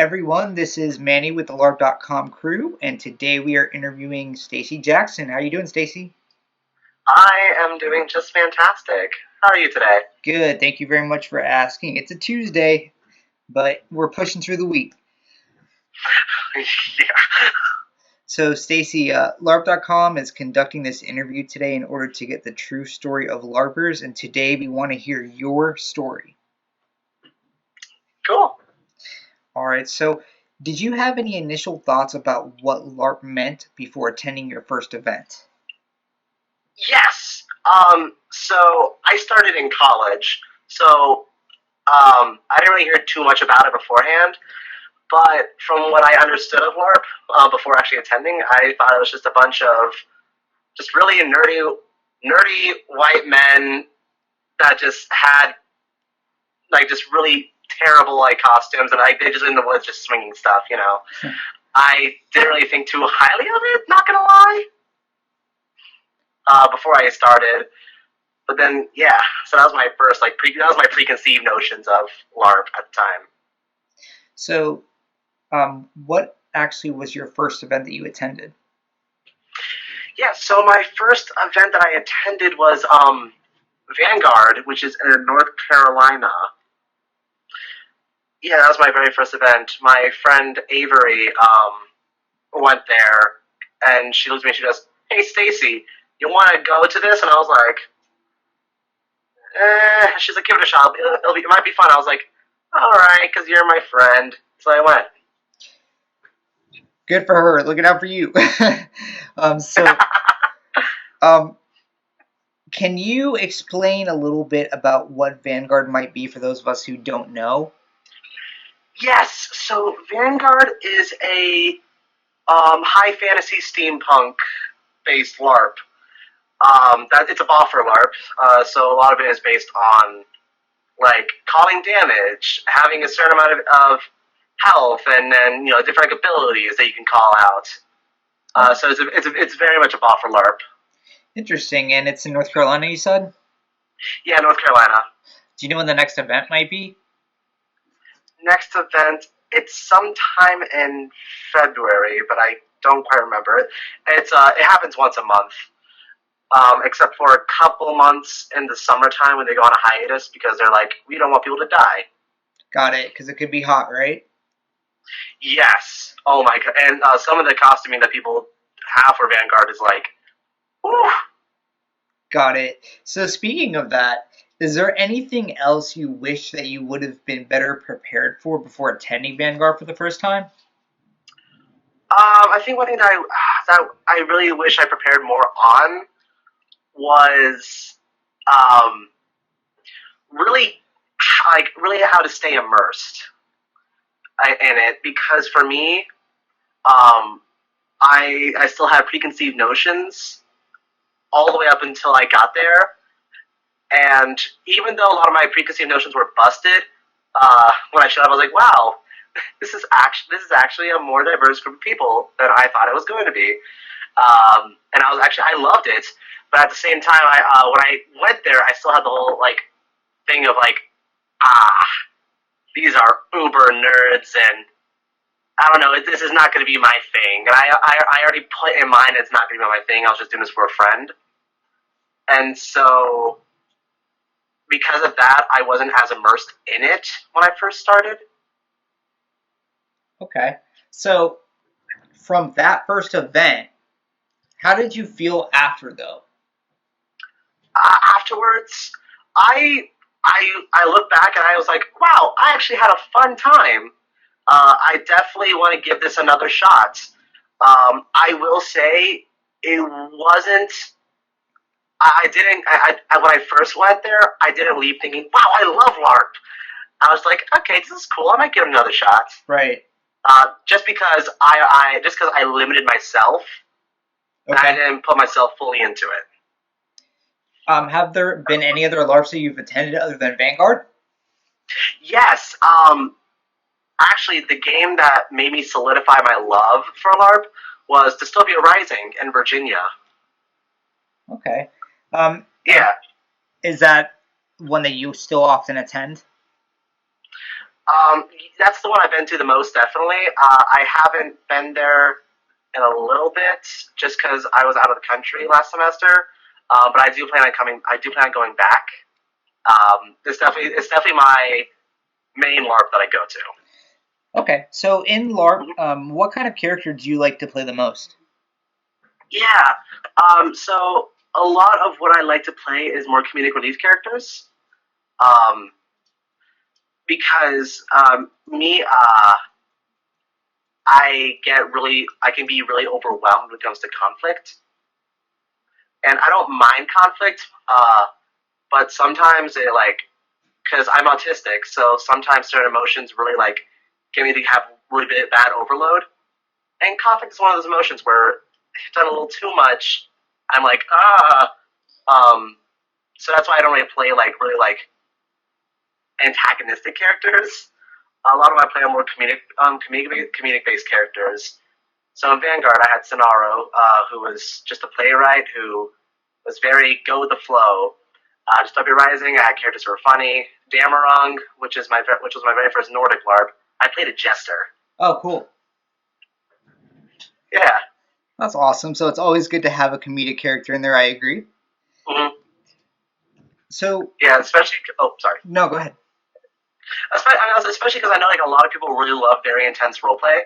everyone. This is Manny with the LARP.com crew, and today we are interviewing Stacy Jackson. How are you doing, Stacy? I am doing just fantastic. How are you today? Good. Thank you very much for asking. It's a Tuesday, but we're pushing through the week. Yeah. So, Stacy, LARP.com is conducting this interview today in order to get the true story of LARPers, and today we want to hear your story. Cool. All right. So, did you have any initial thoughts about what LARP meant before attending your first event? Yes. So I started in college, so I didn't really hear too much about it beforehand. But from what I understood of LARP before actually attending, I thought it was just a bunch of just really nerdy white men that just had like just really terrible like costumes, and they just in the woods just swinging stuff. I didn't really think too highly of it. Not gonna lie. Before I started. But then, yeah, so that was my first, that was my preconceived notions of LARP at the time. So, what actually was your first event that you attended? Yeah, so my first event that I attended was Vanguard, which is in North Carolina. Yeah, that was my very first event. My friend Avery went there, and she looked at me and she goes, "Hey, Stacy, you want to go to this?" And I was like, she's like, "Give it a shot. It might be fun." I was like, "All right, because you're my friend." So I went. Good for her. Looking out for you. So, can you explain a little bit about what Vanguard might be for those of us who don't know? Yes. So Vanguard is a high fantasy steampunk based LARP. That it's a boffer LARP. So a lot of it is based on like calling damage, having a certain amount of health, and then different abilities that you can call out. So it's very much a boffer LARP. Interesting. And it's in North Carolina, you said? Yeah, North Carolina. Do you know when the next event might be? Next event, it's sometime in February, but I don't quite remember it. It happens once a month. Except for a couple months in the summertime when they go on a hiatus because they're like, we don't want people to die. Got it, because it could be hot, right? Yes. Oh my god. And some of the costuming that people have for Vanguard is like, whew. Got it. So speaking of that, is there anything else you wish that you would have been better prepared for before attending Vanguard for the first time? I think one thing that I really wish I prepared more on was um, really really how to stay immersed in it, because for me, I still had preconceived notions all the way up until I got there, and even though a lot of my preconceived notions were busted, when I showed up, I was like, wow, this is actually a more diverse group of people than I thought it was going to be, and I loved it. But at the same time, when I went there, I still had the whole thing of ah, these are uber nerds, and I don't know, this is not going to be my thing. And I already put in mind it's not going to be my thing. I was just doing this for a friend. And so, because of that, I wasn't as immersed in it when I first started. Okay. So from that first event, how did you feel after, though? Afterwards, I look back and I was like, wow, I actually had a fun time. I definitely want to give this another shot. I will say it wasn't. I didn't. When I first went there, I didn't leave thinking, "Wow, I love LARP." I was like, "Okay, this is cool. I might give it another shot." Right. Just because I limited myself, and I Okay. didn't put myself fully into it. Have there been any other LARPs that you've attended other than Vanguard? Yes. Actually, the game that made me solidify my love for LARP was Dystopia Rising in Virginia. Okay. Yeah. Is that one that you still often attend? Um, that's the one I've been to the most, definitely. I haven't been there in a little bit, just because I was out of the country last semester. But I do plan on coming. I do plan on going back. It's definitely my main LARP that I go to. Okay, so in LARP, Mhm. what kind of character do you like to play the most? Yeah. So a lot of what I like to play is more comedic relief characters. Um, because me, I can be really overwhelmed when it comes to conflict, and I don't mind conflict. But sometimes it like, because I'm autistic, so sometimes certain emotions really like get me to have really bad overload. And conflict is one of those emotions where if you've done a little too much, I'm like, ah. Um, so that's why I don't really play like really like antagonistic characters. A lot of my play are more comedic based characters. So in Vanguard, I had Sonaro, who was just a playwright who was very go with the flow. Just W Rising, I had characters who were funny. Damarong, which was my very first Nordic LARP, I played a jester. Oh, cool. Yeah. That's awesome. So it's always good to have a comedic character in there. I agree. Hmm. So, Yeah, especially. Oh, sorry. no, go ahead. Especially because I know like a lot of people really love very intense roleplay,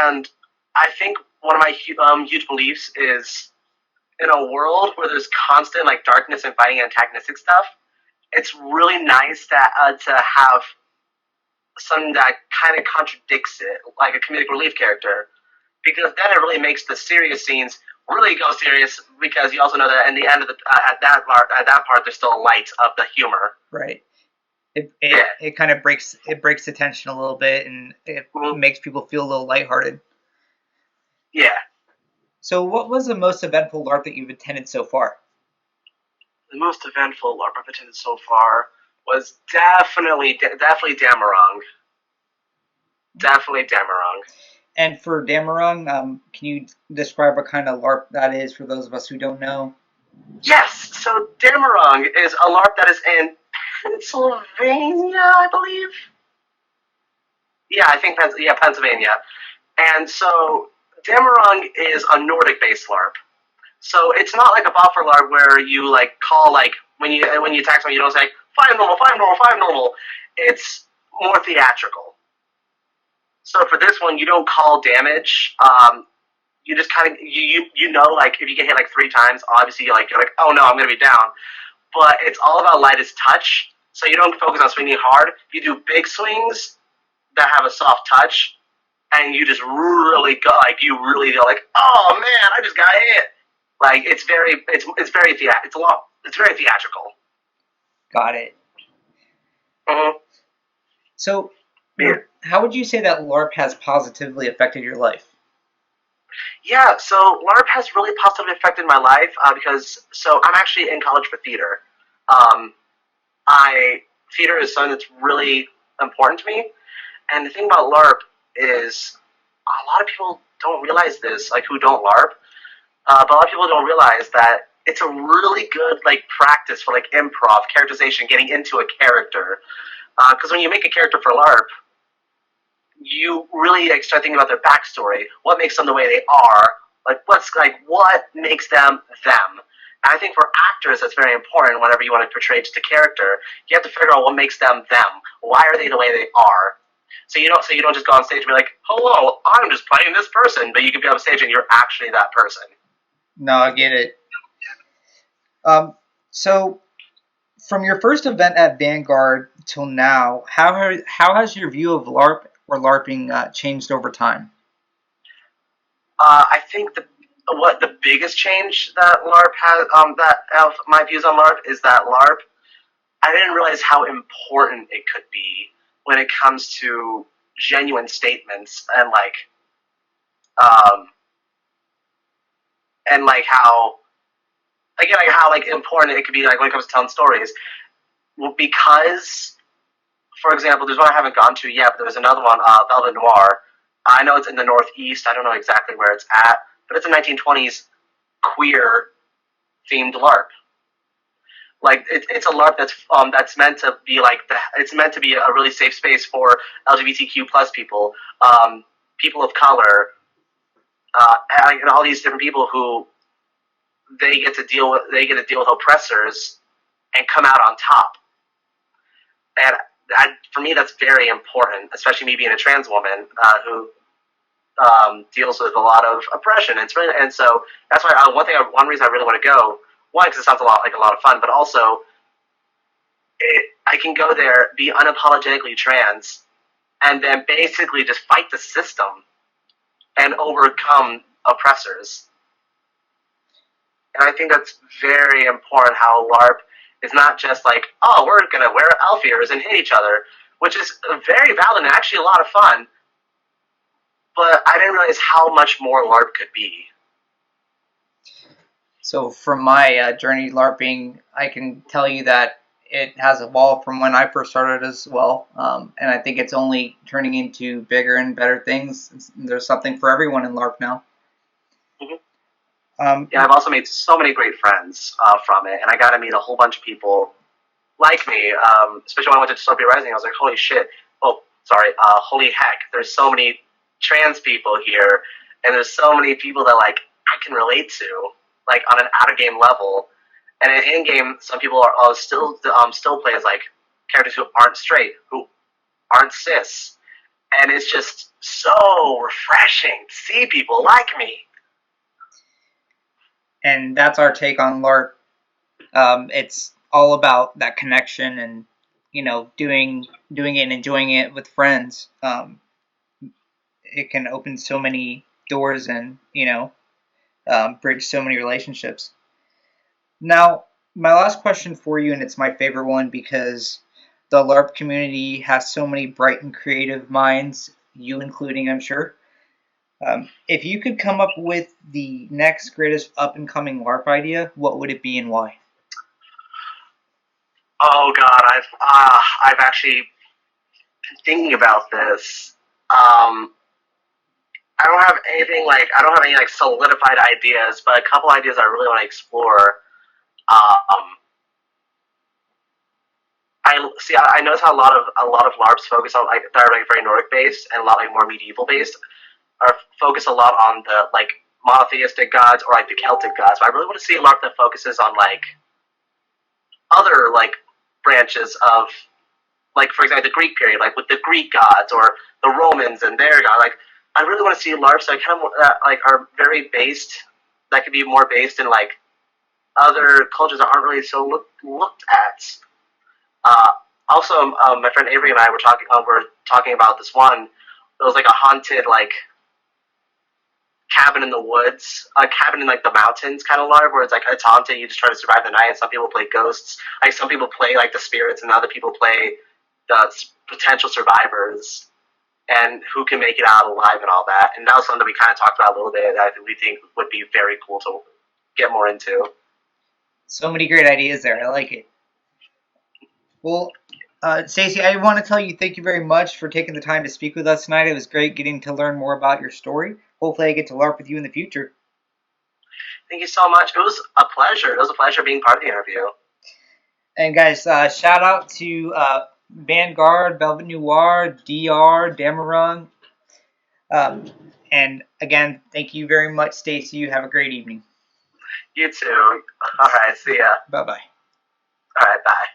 and I think one of my huge beliefs is in a world where there's constant like darkness and fighting antagonistic stuff. It's really nice to have something that kind of contradicts it, like a comedic relief character, because then it really makes the serious scenes really go serious. Because you also know that in the end of the at that part, there's still light of the humor. Right. Yeah. It kind of breaks the tension a little bit, and it Mhm. makes people feel a little lighthearted. Yeah. So, what was the most eventful LARP that you've attended so far? The most eventful LARP I've attended so far was definitely Damarong. Definitely Damarong. And for Damarung, can you describe what kind of LARP that is for those of us who don't know? Yes, so Damarong is a LARP that is in Pennsylvania, I believe. Yeah, I think Pennsylvania. And so Damarong is a Nordic-based LARP. So it's not like a buffer LARP where you like call like when you attack someone you don't say 5 normal, 5 normal, 5 normal. It's more theatrical. So for this one, you don't call damage. You just kind of you know like if you get hit like 3 times, obviously you're like oh no I'm gonna be down. But it's all about lightest touch. So you don't focus on swinging hard. You do big swings that have a soft touch, and you just really go like you really go like oh man I just got hit. Like it's very theatrical. Got it. Mm-hmm. So, Yeah. how would you say that LARP has positively affected your life? Yeah, so LARP has really positively affected my life because so I'm actually in college for theater. Um, I theater is something that's really important to me, and the thing about LARP is a lot of people don't realize this, like who don't LARP, but a lot of people don't realize that it's a really good like practice for like improv, characterization, getting into a character. Because when you make a character for LARP, you really like, start thinking about their backstory, what makes them the way they are, what makes them them. And I think for actors, that's very important. Whenever you want to portray just a character, you have to figure out what makes them them. Why are they the way they are? So you don't just go on stage and be like, "Hello, I'm just playing this person," but you can be on stage and you're actually that person. No, I get it. Um, so, from your first event at Vanguard till now, how has your view of LARP or LARPing changed over time? I think what the biggest change that LARP has that of my views on LARP is that LARP I didn't realize how important it could be when it comes to genuine statements um, and like how again like how like important it could be like when it comes to telling stories. Well, because for example, there's one I haven't gone to yet, but there's another one, Velvet Noir. I know it's in the Northeast. I don't know exactly where it's at, but it's a 1920s queer themed LARP. Like it's a LARP that's meant to be like it's meant to be a really safe space for LGBTQ plus people, people of color, and all these different people who they get to deal with oppressors and come out on top. And for me, that's very important, especially me being a trans woman who deals with a lot of oppression. And so that's why one reason I really want to go. One, because it sounds like a lot of fun, but also I can go there, be unapologetically trans, and then basically just fight the system and overcome oppressors. And I think that's very important. How LARP is not just like, oh, we're gonna wear elf ears and hit each other, which is very valid and actually a lot of fun. But I didn't realize how much more LARP could be. So from my journey LARPing, I can tell you that it has evolved from when I first started as well, and I think it's only turning into bigger and better things. There's something for everyone in LARP now. Mm-hmm. Yeah, I've also made so many great friends from it, and I got to meet a whole bunch of people like me, especially when I went to Dystopia Rising. I was like, holy shit, holy heck, there's so many trans people here, and there's so many people that like I can relate to, like on an out of game level. And in game, some people are still play as like characters who aren't straight, who aren't cis, and it's just so refreshing to see people like me. And that's our take on LARP. It's all about that connection and doing it and enjoying it with friends. It can open so many doors and bridge so many relationships. Now, my last question for you, and it's my favorite one because the LARP community has so many bright and creative minds, you including, I'm sure. If you could come up with the next greatest up-and-coming LARP idea, what would it be and why? Oh God, I've actually been thinking about this. I don't have any like solidified ideas, but a couple ideas I really want to explore. I notice how a lot of LARPs focus on like that are like very Nordic based and a lot like more medieval based are focus a lot on the like monotheistic gods or like the Celtic gods. But I really want to see a LARP that focuses on like other like branches of like for example the Greek period, like with the Greek gods or the Romans and their god. Like I really want to see LARPs that kind of like are very based, that could be more based in like other cultures that aren't really so looked at. My friend Avery and I were talking about this one. It was like a haunted like cabin in the woods, a cabin in like the mountains kind of LARP where it's like it's haunted. You just try to survive the night. And some people play ghosts. Like some people play like the spirits, and other people play the potential survivors and who can make it out alive and all that. And that was something that we kind of talked about a little bit that we think would be very cool to get more into. So many great ideas there. I like it. Well, Stacy, I want to tell you thank you very much for taking the time to speak with us tonight. It was great getting to learn more about your story. Hopefully I get to LARP with you in the future. Thank you so much. It was a pleasure. It was a pleasure being part of the interview. And guys, shout out to Vanguard, Velvet Noir, DR, Damarung. And again, thank you very much, Stacy. You have a great evening. You too. All right, see ya. Bye-bye. All right, bye.